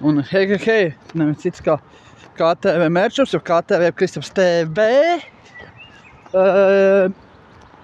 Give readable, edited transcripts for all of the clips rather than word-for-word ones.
Un hei, neviens cits kā KTV Mērčups, jo KTV Kristaps TV.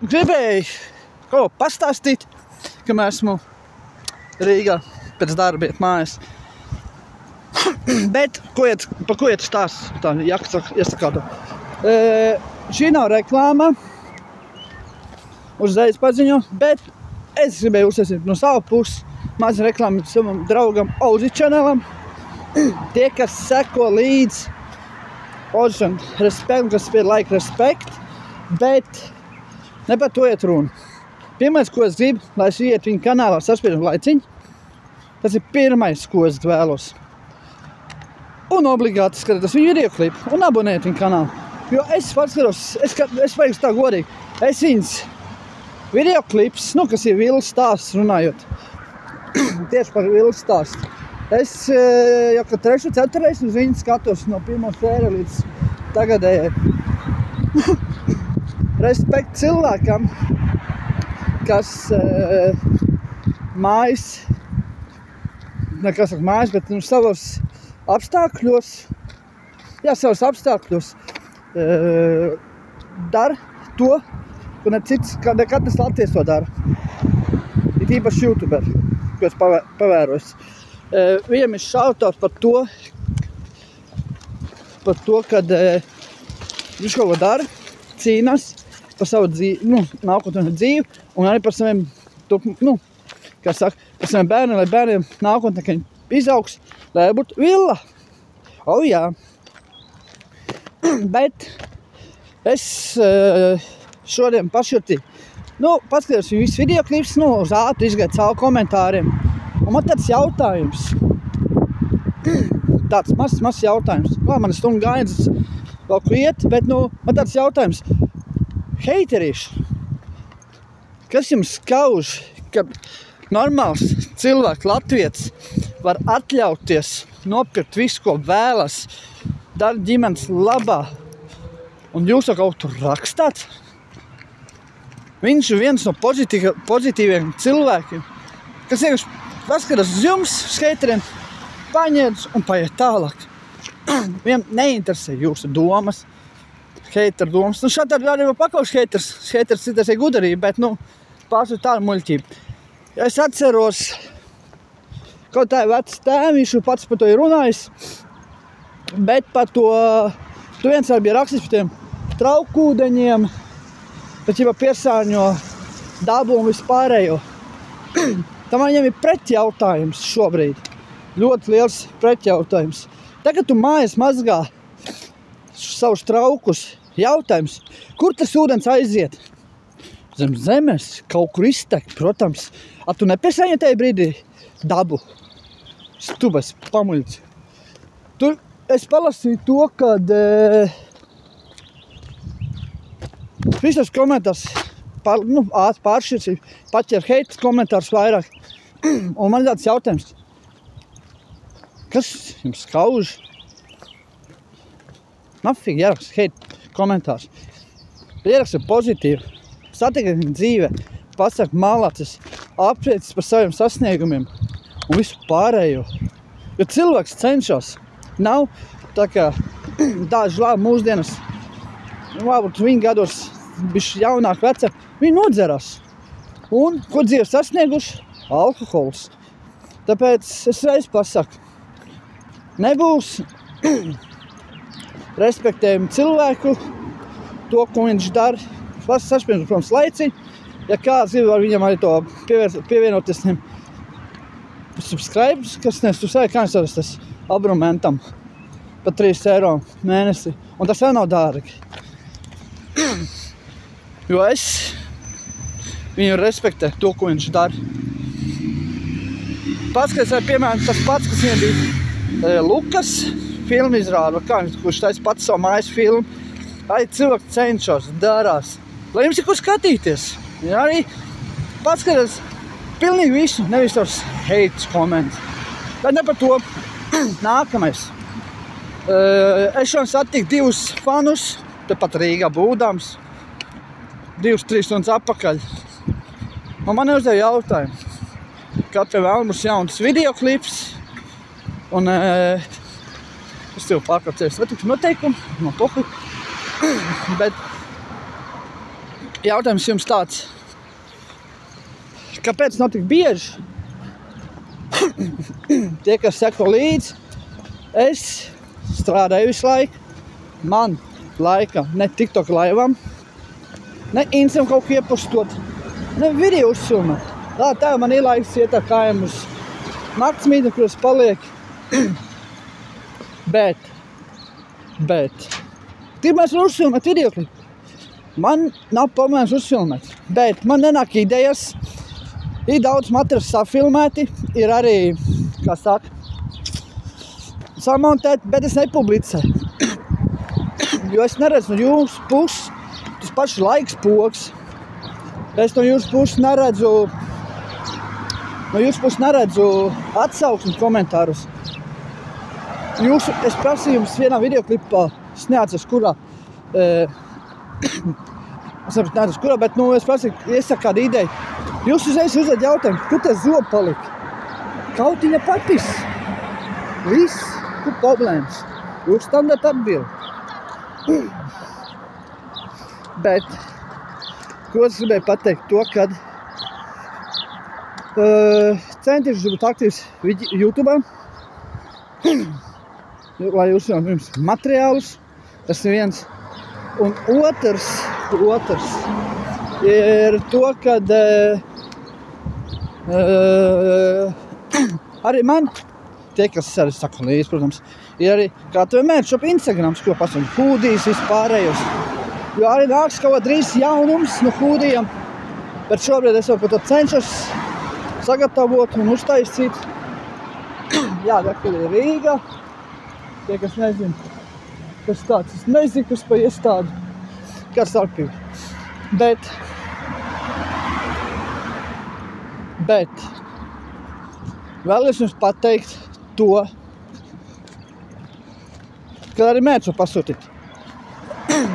Gribēju kaut ko pastāstīt, ka esmu Rīgā pēc darba iet mājās. Bet, pa ko iet stāsts? Tā iesakātu. Šī nav reklāma, uzreiz paziņo, bet es gribēju uzsākt no savu pusi mazu reklāmu savam draugam Ozi čanelam. Tie, kas seko līdz Ozi un respekt, kas pie laika respekt, bet ne par to iet runa. Pirmais, ko es gribu, lai es iet viņa kanālā saspiedumu laiciņu, tas ir pirmais, ko es vēlos. Un obligāti skatās viņu videoklipu un abonēt viņu kanālu. Jo es paskatos, es vajag tā godīgi, es viņas videoklips, kas ir Villes stāsts runājot, tieši par Villes stāstu. Es jau kad 3. 4. reizi uz viņu skatos no pirmā sēra līdz tagadējai. Respekt cilvēkam, kas bet savos apstākļos, dara to, ko nekatrs Latvijas to dara. Ir īpaši YouTuberi, ko es pavērojos. Viņam ir šautauts par to, kad viņš kaut ko dara, cīnās par savu dzīvi, nākotnē dzīvi, un arī par saviem, par saviem bērniem, lai bērniem nākotnē, ka viņi izaugs, lai būtu villa. Jā. Bet es šodien pašjūtīju, paskatījos viņu visu videoklips, uz ātri izgāju cauri komentāriem. Un man tāds jautājums, tāds mazs jautājums. Man ir stundu gājiens vēl ko iet, bet man tāds jautājums. Heiterīši, kas jums skauž, ka normāls cilvēks latvietis var atļauties nopirkt visu, ko vēlas, dara ģimenes labā, un jūs jau kaut tur rakstāt? Viņš ir viens no pozitīviem cilvēkiem, kas vienkārši paskatās uz jums, heiteriem, paņēdz un paiet tālāk. Viņam neinteresē jūsu domas, heiteru domas. Šādi arī vēl pakaušu heiters. Heiters ir tas gudarība, bet, pārsvar tāda muļķība. Ja es atceros, kaut tā ir vecs tēmi, viņš pats par to ir runājis, bet par to, tu viens arī bija rakstījis par tiem traukūdeņiem, bet jau piesārņo dabu un vispārējo. Tam viņam ir pretjautājums šobrīd. Ļoti liels pretjautājums. Tagad tu mājas mazgā savus traukus. Jautājums, kur tas ūdens aiziet? Zem zemes, kaut kur iztek, protams. Tu nepiesāņo tajā brīdī dabu. Stubas, pamuļķis. Tur es palasīju to, kad visos komentārs pāršķirs, paķer heitas komentārs vairāk. Un man tāds jautājums, kas jums skauž? Nafīgi ieraksta heita komentārs. Ieraksta pozitīvi, satikat viņu dzīvē, pasaka malacis, apsveicis par saviem sasniegumiem un visu pārējo. Jo cilvēks cenšas, nav tā kā daži labi mūsdienas, varbūt viņi gados bišķi jaunāk vecā, viņi nodzerās. Un, ko dzīve sasnieguši? Alkohols. Tāpēc es reiz pasaku, nebūs respektējumi cilvēku, to, ko viņš dara, saspiežot, protams, laiciņu. Ja kāds grib ar viņam arī to pievienoties subscribes, kas tu sēji, kā viņš tas abonementam par 3 eiro mēnesi. Un tas vēl nav dārgi. Jo es viņu respektēju to, ko viņš dara. Paskatās, piemēram, tas pats, kas viņam bija Lukas filmu izrāda, kurš taisa pats savu mājas filmu. Arī cilvēki cenšas, darās, lai jums ir ko skatīties. Ja arī paskatās pilnīgi visu, nevis tos heitas komentus. Bet ne par to. Nākamais. Es šodien satiku 2 fanus, tepat Rīgā būdams, 2-3 stundas atpakaļ. Un man uzdeva jautājumu, kad pie vēl mums jauns videoklips, Un es tev pārkārtēju satiksmes noteikumu, man pohuj. Bet jautājums jums tāds, kāpēc nav tik bieži? Tie, kas seko līdzi, es strādāju visu laiku, man laika ne TikTok laivam, ne Instagram kaut ko iepostot, ne video uzfilmēt. Tā man ir laiks iet ar kājām uz naktsmītni, kur es palieku. Bet, gribēs var uzfilmēt videoklipu. Man nav problēmas uzfilmēt, bet man nenāk idejas. Ir daudz materiāls safilmēti, ir arī, kā saka, samontēti, bet es nepublicēju. Jo es neredzu no jūsu puses, tas pašs laiks poks. Es no jūsu puses neredzu atsauksmes komentārus. Es prasīju jums vienā videoklipā, es neatceros kurā, bet es prasīju, iesaka kādu ideju. Jūs uzreiz uzdod jautājumu, kur tas zobi palika? Kautiņa patis. Viss, kur problēmas? Jūs standarta atbildi. Bet, ko es gribēju pateikt to, kad centīšos būt aktīvs YouTube, lai uzfilmētu jums materiālus, tas ir viens. Un otrs ir to, kad arī man, tie, kas arī saka līdzi, protams, ir arī kā vienmēr šop Instagrams, ko pasaka hūdijas vispārējos. Jo arī nāks kaut drīz jaunums no hūdijām, bet šobrīd es jau par to cenšos sagatavot un uztaisīt. Jā, dakļi ir Rīga, tie, kas nezinu, kas tāds, es nezinu, kas pa iestādi, kā starpība. Bet vēl es jums pateikt to, kad arī mērķis var pasūtīt.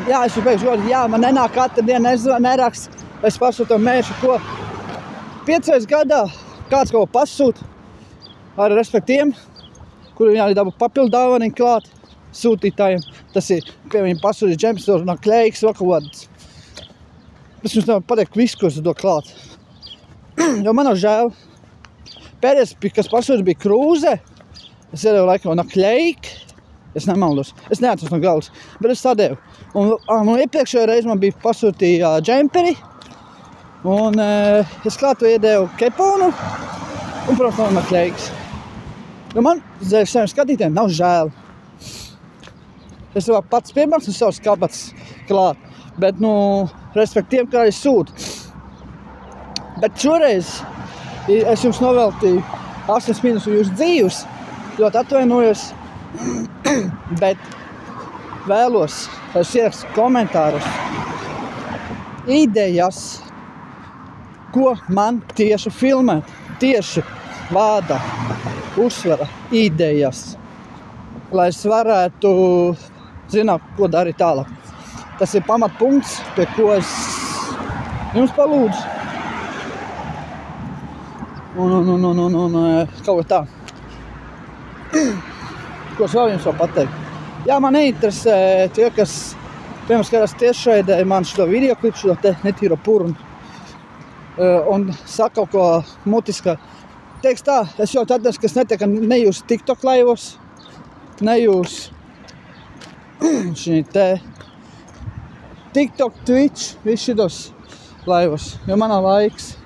Jā, es jau beigšu godu, jā, man nenāk katru dienu, nerakst, es pasūtu mērķu, ko 5 gadā kāds kaut pasūt ar respektiem, kuri viņā ir dabu papildu dāvaniņu klāt sūtītājiem. Tas ir, ka viņi pasūtīs džempstos, klējiks, vēl kaut kāds. Es jums nevaru pateikt visu, ko es dod klāt. Jo man nav žēl. Pēdējais, kas pasūtīts, bija krūze. Es iedevu laikam naklējik. Es nemaldos. Es neatceros no galvas, bet es sadēvu. Un iepriekšējo reizi man bija pasūtīja džemperi. Un es klāt to iedevu keponu. Un, protams, naklējiks. Jo man, zēļ saviem skatītājiem, nav žēl. Es vēl pats piemērs un savus kabats klāt. Bet, respektīvi, kā arī sūtu. Bet šoreiz es jums noveltīju 8 minūtes jūsu dzīves, ļoti atvainojos, bet vēlos, lai es ierakstu komentārus, idejas, ko man tieši filmēt, tieši vārda, uzsvara idejas, lai es varētu zināt, ko darīt tālāk. Tas ir pamatpunkts, pie ko es jums palūdzu. Un kaut kā tā. Ko es vēl jums vēl pateikt? Jā, man neinteresē tie, kas, piemēram, skatās tiešraidē man šo videoklipu, šo te netīro purnu. Un saka kaut ko mutiskā. Teiks tā, es jau atnesu, kas netiek ne jūs TikTok laivos, ne jūs šī te TikTok, Twitch, viss šitos laivos, jo man nav laiks.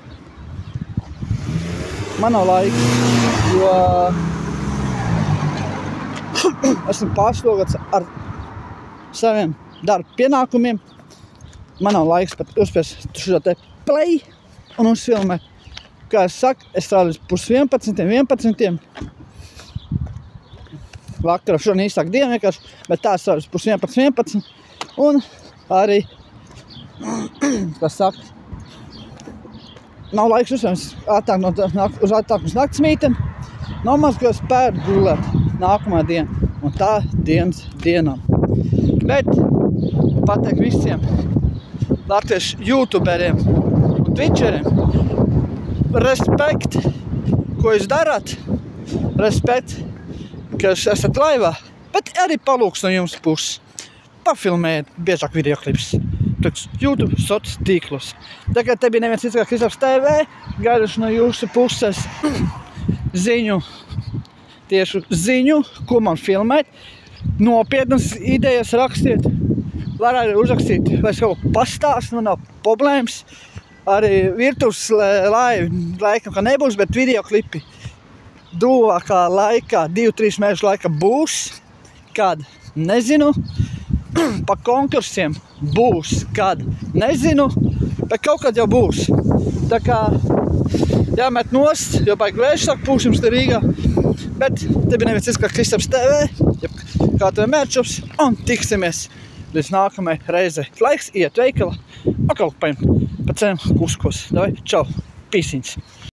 Man nav laiks, jo esmu pārslogots ar saviem darba pienākumiem. Man nav laiks pat uzspiest šo te play un uzfilmēt. Kā es saku, es strādāju 10:30, 11. Vakarā šodien īstāk diena vienkārši, bet tā es strādāju 10:30, 11. Un arī, kā saka, nav laiks uzsvērt uz ātrākus naktsmīteni. Nav maz, ko es pērdu gulēt nākamā diena. Un tā dienas dienām. Bet pateikt visiem latviešu youtuberiem un twitcheriem respekt, ko jūs darāt. Respekt, ka esat laivā, bet arī palūks no jums puses. Pafilmēt biežāk videoklips. YouTube, soc tīklos. Tagad te bija neviens cits kā Kristaps TV, gaiduši no jūsu puses ziņu, tieši ziņu, ko man filmēt. Nopietnas idejas rakstiet, var arī uzrakstīt, vai es kaut ko pastāstu, man nav problēmas. Arī virtuves laivi, laikam, ka nebūs, bet videoklipi tuvākā laikā, 2-3 mēnešu laikā būs, kad nezinu. Pa konkursiem būs, kad nezinu, bet kaut kad jau būs. Tā kā jāmet nost, jo baigi vējš sāk pūšams te Rīgā. Bet te bija neviens cits kā Kristaps TV, kā tev mērķups, un tiksimies līdz nākamai reizei. Laiks iet veikala, un kaut paņem pa cenam kuskos. Davai, čau, pīsiņas!